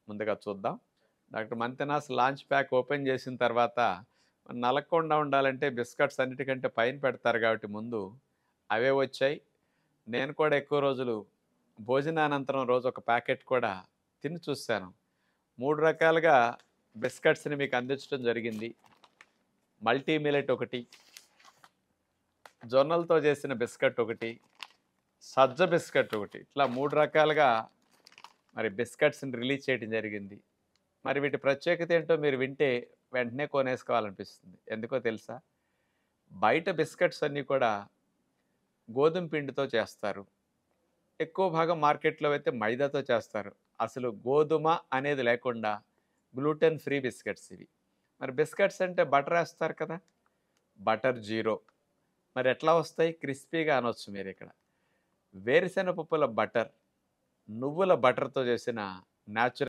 ముందుగా చూద్దాం. Doctor Manthena's launch pack open చేసిన తర్వాత నలగకుండా ఉండాలంటే బిస్కెట్స్ అన్నిటికంటే పైన పెడతారు కాబట్టి ముందు అవే వచ్చాయి. నేను కూడా ఎక్కువ రోజులు భోజనానంతరం రోజు ఒక ప్యాకెట్ కూడా తిని చూశాను. 3 రకాలుగా బిస్కెట్స్‌ని మీకు అందించడం జరిగింది. మల్టీ మిల్లెట్ ఒకటి, జొన్నలతో చేసిన బిస్కెట్ ఒకటి, సజ్జ బిస్కెట్ ఒకటి. ఇట్లా 3 రకాలుగా మరి బిస్కెట్స్‌ని రిలీజ్ చేయడం జరిగింది. మరి వీటి ప్రత్యేకత ఏంటో మీరు వింటే వెంటనే కొనేసుకోవాలనిపిస్తుంది. ఎందుకో తెలుసా? బయట బిస్కెట్స్ అన్నీ కూడా గోధుమ పిండితో చేస్తారు. ఎక్కువ భాగం మార్కెట్‌లో అయితే మైదాతో చేస్తారు. అసలు గోధుమ అనేది లేకుండా గ్లూటెన్ ఫ్రీ బిస్కెట్స్ ఇవి. మరి బిస్కెట్స్ అంటే బటర్ ఏస్తారు కదా! Butter zero. మరి ఎట్లా వస్తాయి? క్రిస్పీగా అనొచ్చు మీరిక్కడ. వేరుశెనగ పప్పుల బటర్, నువ్వుల బటర్‌తో చేసిన న్యాచురల్